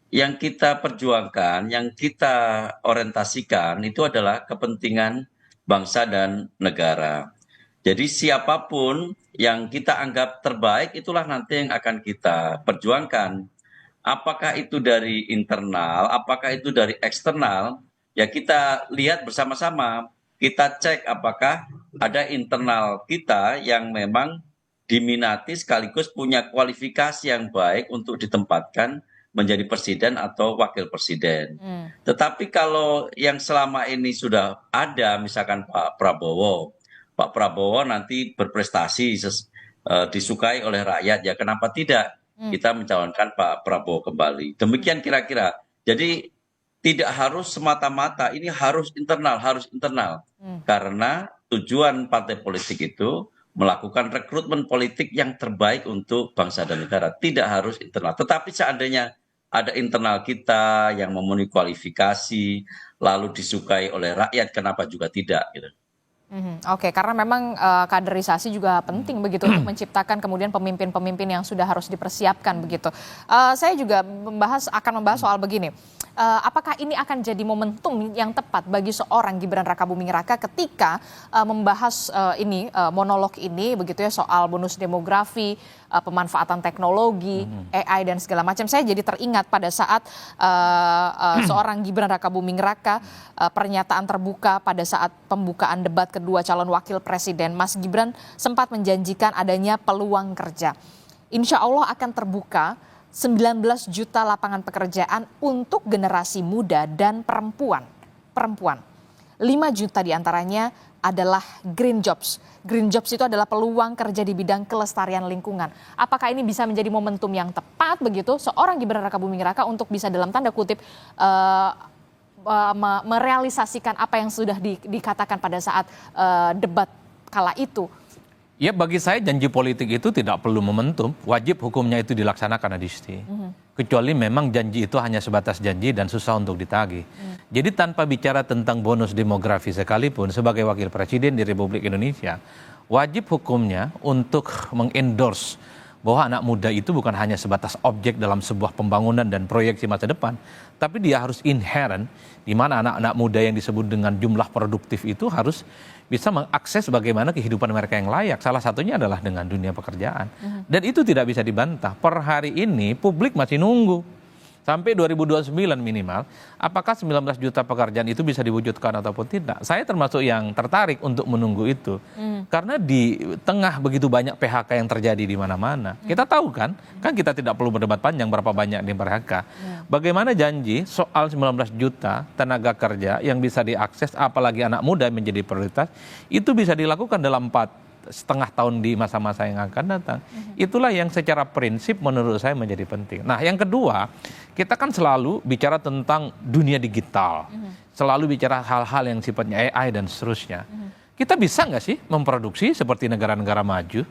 yang kita perjuangkan, yang kita orientasikan itu adalah kepentingan bangsa dan negara. Jadi siapapun yang kita anggap terbaik itulah nanti yang akan kita perjuangkan. Apakah itu dari internal, apakah itu dari eksternal, ya kita lihat bersama-sama. Kita cek apakah ada internal kita yang memang diminati sekaligus punya kualifikasi yang baik untuk ditempatkan menjadi presiden atau wakil presiden. Tetapi kalau yang selama ini sudah ada, misalkan Pak Prabowo nanti berprestasi disukai oleh rakyat, ya kenapa tidak kita mencalonkan Pak Prabowo kembali. Demikian kira-kira. Jadi tidak harus semata-mata ini harus internal. Karena tujuan partai politik itu melakukan rekrutmen politik yang terbaik untuk bangsa dan negara. Tidak harus internal. Tetapi seandainya ada internal kita yang memenuhi kualifikasi, lalu disukai oleh rakyat, kenapa juga tidak gitu. Oke, karena memang kaderisasi juga penting begitu untuk menciptakan kemudian pemimpin-pemimpin yang sudah harus dipersiapkan begitu. Saya juga akan membahas soal begini. Apakah ini akan jadi momentum yang tepat bagi seorang Gibran Rakabuming Raka ketika membahas monolog ini begitu ya, soal bonus demografi, pemanfaatan teknologi, AI dan segala macam. Saya jadi teringat pada saat seorang Gibran Rakabuming Raka pernyataan terbuka pada saat pembukaan debat kedua calon wakil presiden. Mas Gibran sempat menjanjikan adanya peluang kerja. Insya Allah akan terbuka 19 juta lapangan pekerjaan untuk generasi muda dan perempuan. 5 juta diantaranya adalah green jobs. Green jobs itu adalah peluang kerja di bidang kelestarian lingkungan. Apakah ini bisa menjadi momentum yang tepat begitu seorang Gibran Rakabuming Raka untuk bisa dalam tanda kutip merealisasikan apa yang sudah dikatakan pada saat debat kala itu? Ya, bagi saya janji politik itu tidak perlu momentum, wajib hukumnya itu dilaksanakan, Adisti. Kecuali memang janji itu hanya sebatas janji dan susah untuk ditagih. Jadi tanpa bicara tentang bonus demografi sekalipun, sebagai wakil presiden di Republik Indonesia, wajib hukumnya untuk mengendorse bahwa anak muda itu bukan hanya sebatas objek dalam sebuah pembangunan dan proyeksi masa depan, tapi dia harus inherent, di mana anak-anak muda yang disebut dengan jumlah produktif itu harus bisa mengakses bagaimana kehidupan mereka yang layak. Salah satunya adalah dengan dunia pekerjaan. Dan itu tidak bisa dibantah. Per hari ini publik masih nunggu. Sampai 2029 minimal, apakah 19 juta pekerjaan itu bisa diwujudkan ataupun tidak? Saya termasuk yang tertarik untuk menunggu itu. Karena di tengah begitu banyak PHK yang terjadi di mana-mana. Kita tahu kan kita tidak perlu berdebat panjang berapa banyak di PHK. Bagaimana janji soal 19 juta tenaga kerja yang bisa diakses, apalagi anak muda menjadi prioritas, itu bisa dilakukan dalam 4,5 tahun di masa-masa yang akan datang. Itulah yang secara prinsip menurut saya menjadi penting. Nah, yang kedua, kita kan selalu bicara tentang dunia digital, selalu bicara hal-hal yang sifatnya AI dan seterusnya. Kita bisa nggak sih memproduksi seperti negara-negara maju?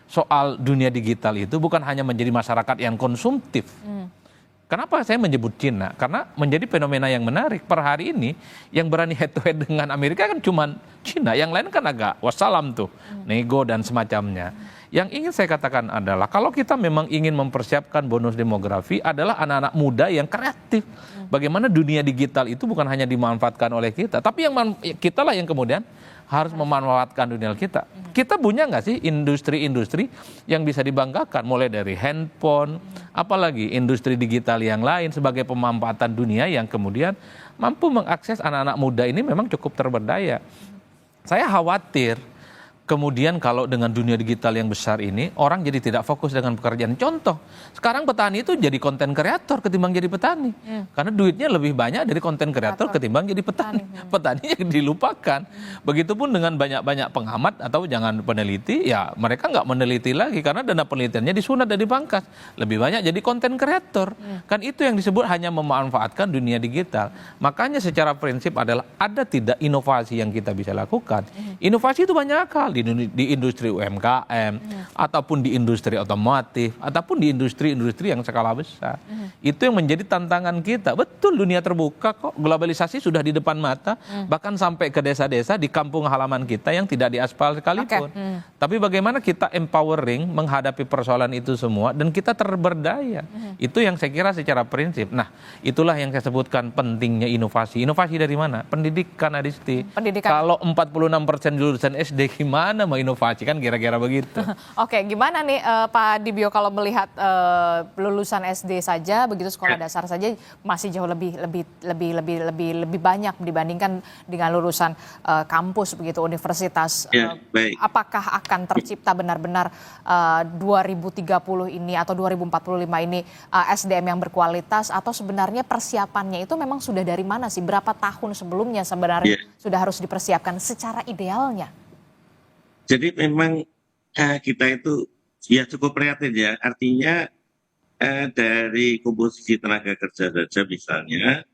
Soal dunia digital itu bukan hanya menjadi masyarakat yang konsumtif. Kenapa saya menyebut Cina? Karena menjadi fenomena yang menarik. Per hari ini yang berani head to head dengan Amerika kan cuma Cina. Yang lain kan agak wassalam tuh, nego dan semacamnya. Yang ingin saya katakan adalah kalau kita memang ingin mempersiapkan bonus demografi adalah anak-anak muda yang kreatif. Bagaimana dunia digital itu bukan hanya dimanfaatkan oleh kita, tapi kita lah yang kemudian harus memanfaatkan dunia kita. Kita punya nggak sih industri-industri yang bisa dibanggakan, mulai dari handphone, apalagi industri digital yang lain sebagai pemanfaatan dunia yang kemudian mampu mengakses anak-anak muda ini memang cukup terberdaya. Saya khawatir kemudian kalau dengan dunia digital yang besar ini, orang jadi tidak fokus dengan pekerjaan. Contoh, sekarang petani itu jadi konten kreator ketimbang jadi petani. Karena duitnya lebih banyak dari konten kreator ketimbang jadi petani. Petani yang dilupakan. Begitupun dengan banyak-banyak pengamat atau jangan peneliti, ya mereka nggak meneliti lagi karena dana penelitiannya disunat dan dipangkas. Lebih banyak jadi konten kreator. Kan itu yang disebut hanya memanfaatkan dunia digital. Makanya secara prinsip adalah ada tidak inovasi yang kita bisa lakukan. Inovasi itu banyak hal. Di industri UMKM, ataupun di industri otomotif, ataupun di industri-industri yang skala besar. Itu yang menjadi tantangan kita. Betul, dunia terbuka kok, globalisasi sudah di depan mata, bahkan sampai ke desa-desa di kampung halaman kita yang tidak diaspal sekalipun. Tapi bagaimana kita empowering menghadapi persoalan itu semua dan kita terberdaya. Itu yang saya kira secara prinsip. Nah, itulah yang saya sebutkan pentingnya inovasi. Inovasi dari mana? Pendidikan, Adisti. Kalau 46% lulusan SD gimana gimana mau inovasi kan kira-kira begitu. Oke, gimana nih Pak Dibio kalau melihat lulusan SD saja begitu sekolah dasar saja masih jauh lebih banyak dibandingkan dengan lulusan kampus begitu universitas. Baik. Apakah akan tercipta benar-benar 2030 ini atau 2045 ini SDM yang berkualitas atau sebenarnya persiapannya itu memang sudah dari mana sih? Berapa tahun sebelumnya sebenarnya sudah harus dipersiapkan secara idealnya? Jadi memang kita itu ya cukup prihatin ya. Artinya dari komposisi tenaga kerja saja misalnya,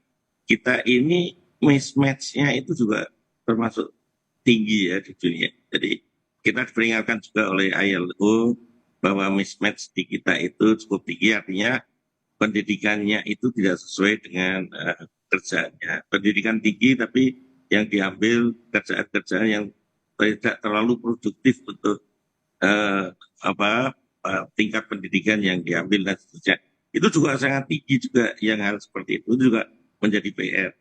kita ini mismatch-nya itu juga termasuk tinggi ya di dunia. Jadi kita diperingatkan juga oleh ILO bahwa mismatch di kita itu cukup tinggi, artinya pendidikannya itu tidak sesuai dengan kerjanya. Pendidikan tinggi tapi yang diambil kerjaan-kerjaan yang tidak terlalu produktif untuk tingkat pendidikan yang diambil dan seterusnya. Itu juga sangat tinggi juga yang hal seperti itu juga menjadi PR.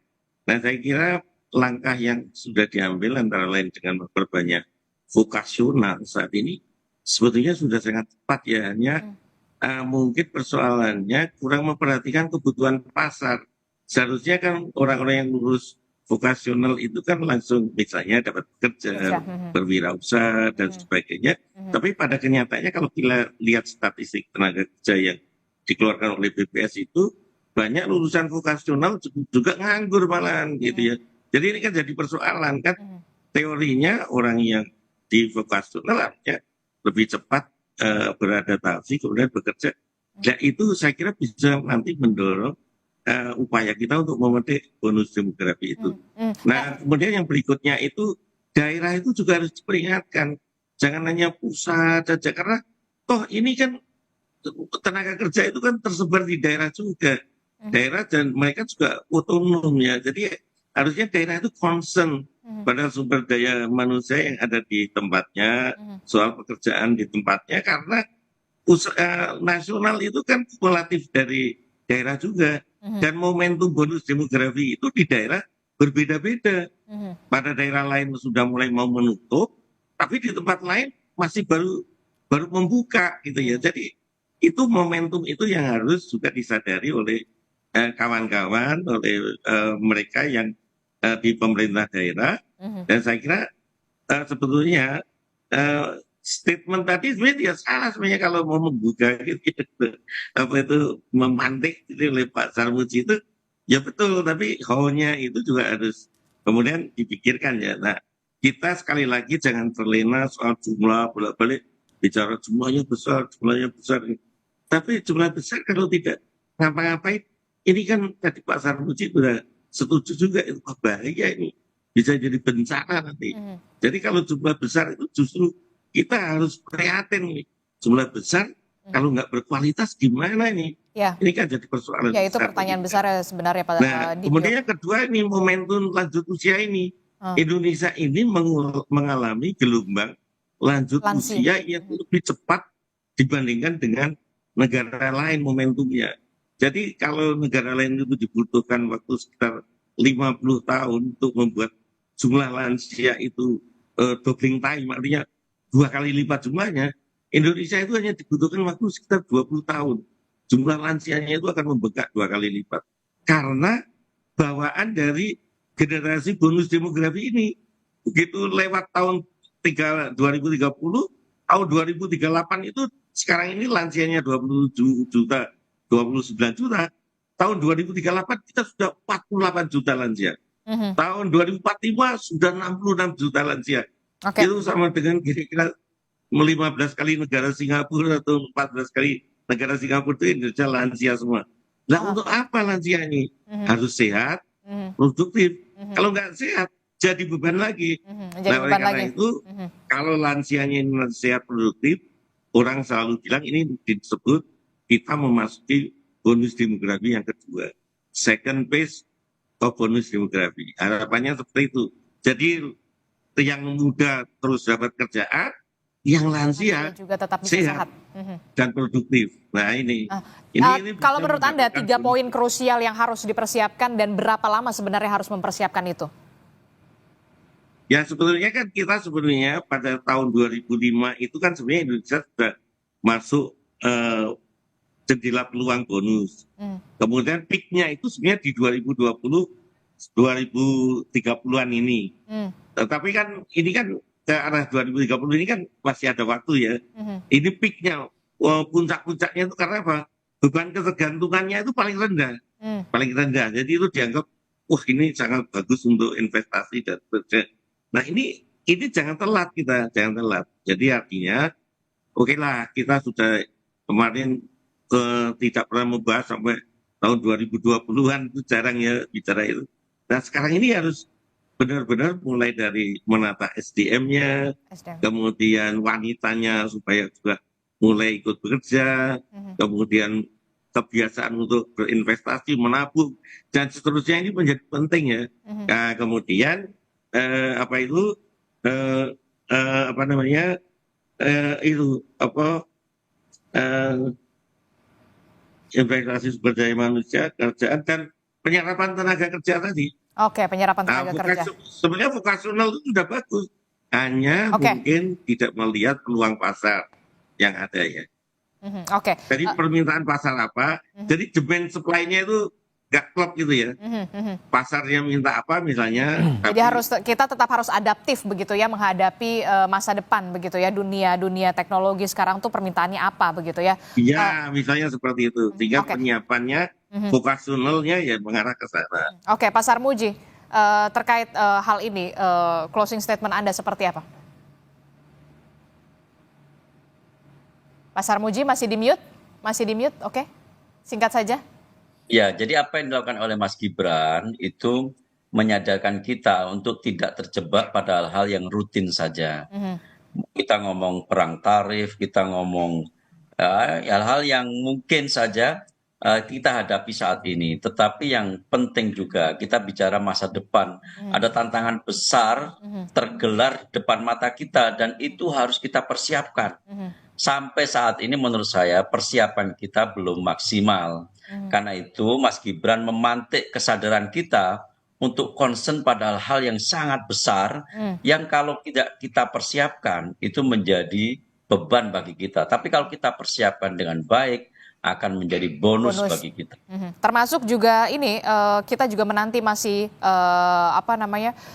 Nah saya kira langkah yang sudah diambil antara lain dengan memperbanyak vokasional saat ini sebetulnya sudah sangat tepat ya. Hanya mungkin persoalannya kurang memperhatikan kebutuhan pasar. Seharusnya kan orang-orang yang lulus vokasional itu kan langsung misalnya dapat bekerja, berwirausaha dan sebagainya. Tapi pada kenyataannya kalau kita lihat statistik tenaga kerja yang dikeluarkan oleh BPS itu banyak lulusan vokasional juga nganggur malahan gitu ya. Jadi ini kan jadi persoalan kan. Teorinya orang yang di vokasional artinya lebih cepat beradaptasi kemudian bekerja. Nah itu saya kira bisa nanti mendorong upaya kita untuk memetik bonus demografi itu. Nah kemudian yang berikutnya itu daerah itu juga harus diperingatkan. Jangan hanya pusat saja karena toh ini kan tenaga kerja itu kan tersebar di daerah juga. Daerah dan mereka juga otonom ya. Jadi harusnya daerah itu concern pada sumber daya manusia yang ada di tempatnya, soal pekerjaan di tempatnya, karena nasional itu kan kumulatif dari daerah juga. Dan momentum bonus demografi itu di daerah berbeda-beda. Pada daerah lain sudah mulai mau menutup, tapi di tempat lain masih baru membuka gitu ya. Jadi itu momentum itu yang harus juga disadari oleh kawan-kawan, oleh mereka yang di pemerintah daerah. Dan saya kira sebetulnya statement tadi sebenarnya tidak salah sebenarnya kalau mau membuka gitu, apa itu memantik gitu oleh Pak Sarmuji itu ya betul, tapi how-nya itu juga harus kemudian dipikirkan ya. Nah kita sekali lagi jangan terlena soal jumlah, bolak-balik bicara jumlahnya besar, tapi jumlah besar kalau tidak ngapa-ngapain, ini kan tadi Pak Sarmuji sudah setuju juga itu bahaya ini bisa jadi bencana nanti. Jadi kalau jumlah besar itu justru kita harus prihatin nih. Jumlah besar kalau nggak berkualitas gimana ini? Ya. Ini kan jadi persoalan. Ya itu pertanyaan besar sebenarnya Pak Dibio. Kemudian yang kedua ini momentum lanjut usia ini. Indonesia ini mengalami gelombang lanjut usia yang lebih cepat dibandingkan dengan negara lain momentumnya. Jadi kalau negara lain itu dibutuhkan waktu sekitar 50 tahun untuk membuat jumlah lansia itu doubling time, artinya 2 kali lipat jumlahnya. Indonesia itu hanya dibutuhkan waktu sekitar 20 tahun. Jumlah lansianya itu akan membengkak 2 kali lipat. Karena bawaan dari generasi bonus demografi ini. Begitu lewat tahun 2030, tahun 2038 itu sekarang ini lansianya 27 juta, 29 juta. Tahun 2038 kita sudah 48 juta lansia. Tahun 2045 sudah 66 juta lansia. Itu sama dengan kira-kira 15 kali negara Singapura atau 14 kali negara Singapura itu Indonesia lansia semua. Nah untuk apa lansia ini? Harus sehat, produktif. Kalau nggak sehat, jadi beban lagi. Nah oleh karena itu, kalau lansianya ini sehat, produktif, orang selalu bilang ini disebut kita memasuki bonus demografi yang kedua. Second phase of bonus demografi. Harapannya seperti itu. Jadi yang muda terus dapat kerjaan, yang lansia juga tetap bisa sehat dan produktif. Nah ini kalau menurut Anda 3 poin krusial yang harus dipersiapkan dan berapa lama sebenarnya harus mempersiapkan itu? Ya sebetulnya kan kita sebenarnya pada tahun 2005 itu kan sebenarnya Indonesia sudah masuk jendela peluang bonus. Kemudian peaknya itu sebenarnya di 2020, 2030-an ini. Tetapi kan ini kan ke arah 2030 ini kan masih ada waktu ya. Ini peaknya, puncak-puncaknya itu karena apa? Beban ketergantungannya itu paling rendah. Paling rendah. Jadi itu dianggap, wah ini sangat bagus untuk investasi dan sebagainya. Nah ini jangan telat kita, jangan telat. Jadi artinya, oke lah kita sudah kemarin tidak pernah membahas sampai tahun 2020-an, itu jarang ya bicara itu. Nah sekarang ini harus benar-benar mulai dari menata SDM-nya, kemudian wanitanya supaya juga mulai ikut bekerja, kemudian kebiasaan untuk berinvestasi, menabung, dan seterusnya ini menjadi penting ya. Nah, kemudian investasi sumber daya manusia, kerjaan, dan penyerapan tenaga kerja tadi. Oke, penyerapan tenaga kerja. Sebenarnya vokasional itu sudah bagus, hanya mungkin tidak melihat peluang pasar yang ada ya. Oke. Jadi permintaan pasar apa, jadi demand supply-nya itu nggak klop gitu ya. Pasarnya minta apa misalnya. Jadi kita tetap harus adaptif begitu ya menghadapi masa depan begitu ya, dunia teknologi sekarang tuh permintaannya apa begitu ya. Iya, misalnya seperti itu. Sehingga penyiapannya, vokasionalnya ya mengarah ke sana. Oke, Pak Sarmuji, terkait hal ini, closing statement Anda seperti apa? Pak Sarmuji masih di mute? Oke. Singkat saja. Ya, jadi apa yang dilakukan oleh Mas Gibran itu menyadarkan kita untuk tidak terjebak pada hal-hal yang rutin saja. Kita ngomong perang tarif, kita ngomong hal-hal yang mungkin saja kita hadapi saat ini. Tetapi yang penting juga kita bicara masa depan. Ada tantangan besar tergelar depan mata kita dan itu harus kita persiapkan. Sampai saat ini menurut saya persiapan kita belum maksimal. Karena itu Mas Gibran memantik kesadaran kita untuk concern pada hal-hal yang sangat besar yang kalau tidak kita persiapkan itu menjadi beban bagi kita. Tapi kalau kita persiapkan dengan baik akan menjadi bonus bagi kita. Termasuk juga ini kita juga menanti masih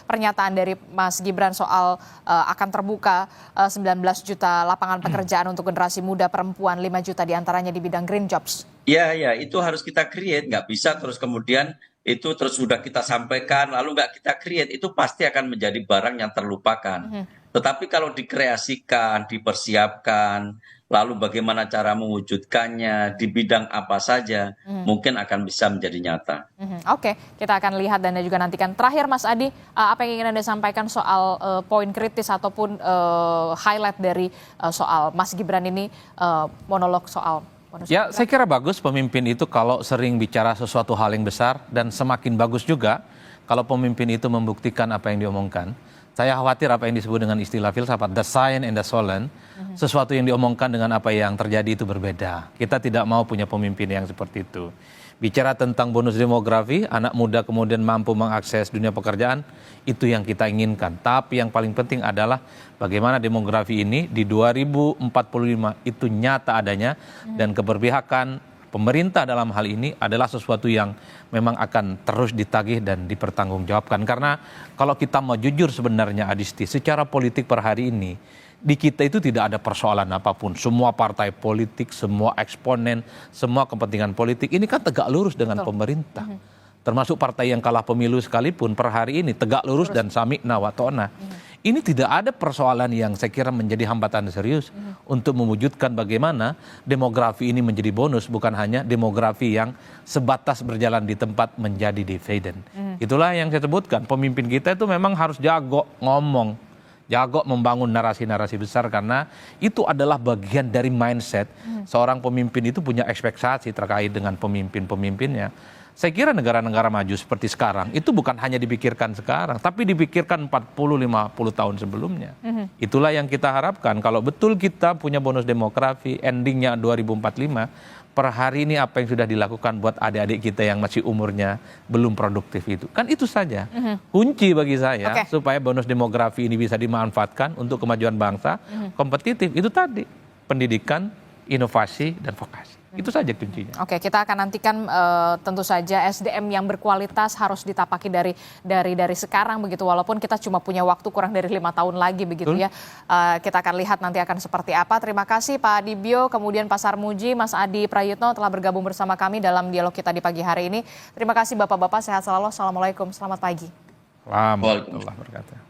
pernyataan dari Mas Gibran soal akan terbuka 19 juta lapangan pekerjaan untuk generasi muda perempuan, 5 juta diantaranya di bidang green jobs. Ya, itu harus kita create, nggak bisa terus kemudian itu terus sudah kita sampaikan lalu nggak kita create, itu pasti akan menjadi barang yang terlupakan. Tetapi kalau dikreasikan, dipersiapkan, lalu bagaimana cara mewujudkannya, di bidang apa saja, mungkin akan bisa menjadi nyata. Oke, kita akan lihat dan juga nantikan. Terakhir Mas Adi, apa yang ingin Anda sampaikan soal poin kritis ataupun highlight dari soal Mas Gibran ini, monolog soal bonus? Ya, saya kira bagus pemimpin itu kalau sering bicara sesuatu hal yang besar, dan semakin bagus juga kalau pemimpin itu membuktikan apa yang diomongkan. Saya khawatir apa yang disebut dengan istilah filsafat, the science and the solemn, sesuatu yang diomongkan dengan apa yang terjadi itu berbeda. Kita tidak mau punya pemimpin yang seperti itu. Bicara tentang bonus demografi, anak muda kemudian mampu mengakses dunia pekerjaan, itu yang kita inginkan. Tapi yang paling penting adalah bagaimana demografi ini di 2045 itu nyata adanya, dan keberpihakan pemerintah dalam hal ini adalah sesuatu yang memang akan terus ditagih dan dipertanggungjawabkan. Karena kalau kita mau jujur sebenarnya Adisti, secara politik per hari ini, di kita itu tidak ada persoalan apapun. Semua partai politik, semua eksponen, semua kepentingan politik ini kan tegak lurus dengan pemerintah. Termasuk partai yang kalah pemilu sekalipun per hari ini tegak lurus dan sami'na wa ta'na. Ini tidak ada persoalan yang saya kira menjadi hambatan serius untuk mewujudkan bagaimana demografi ini menjadi bonus, bukan hanya demografi yang sebatas berjalan di tempat menjadi dividen. Itulah yang saya sebutkan, pemimpin kita itu memang harus jago ngomong, jago membangun narasi-narasi besar, karena itu adalah bagian dari mindset seorang pemimpin itu punya ekspektasi terkait dengan pemimpin-pemimpinnya. Saya kira negara-negara maju seperti sekarang itu bukan hanya dipikirkan sekarang, tapi dipikirkan 40-50 tahun sebelumnya. Itulah yang kita harapkan. Kalau betul kita punya bonus demografi, endingnya 2045, per hari ini apa yang sudah dilakukan buat adik-adik kita yang masih umurnya belum produktif itu. Kan itu saja kunci bagi saya supaya bonus demografi ini bisa dimanfaatkan untuk kemajuan bangsa, kompetitif. Itu tadi, pendidikan, inovasi, dan vokasi. Itu saja kuncinya. Oke, kita akan nantikan tentu saja SDM yang berkualitas harus ditapaki dari sekarang begitu, walaupun kita cuma punya waktu kurang dari 5 tahun lagi begitu ya. Kita akan lihat nanti akan seperti apa. Terima kasih Pak Dibyo, kemudian Pak Sarmuji, Mas Adi Prayitno telah bergabung bersama kami dalam dialog kita di pagi hari ini. Terima kasih Bapak-Bapak, sehat selalu. Assalamualaikum, selamat pagi. Waalaikumsalam warahmatullahi wabarakatuh.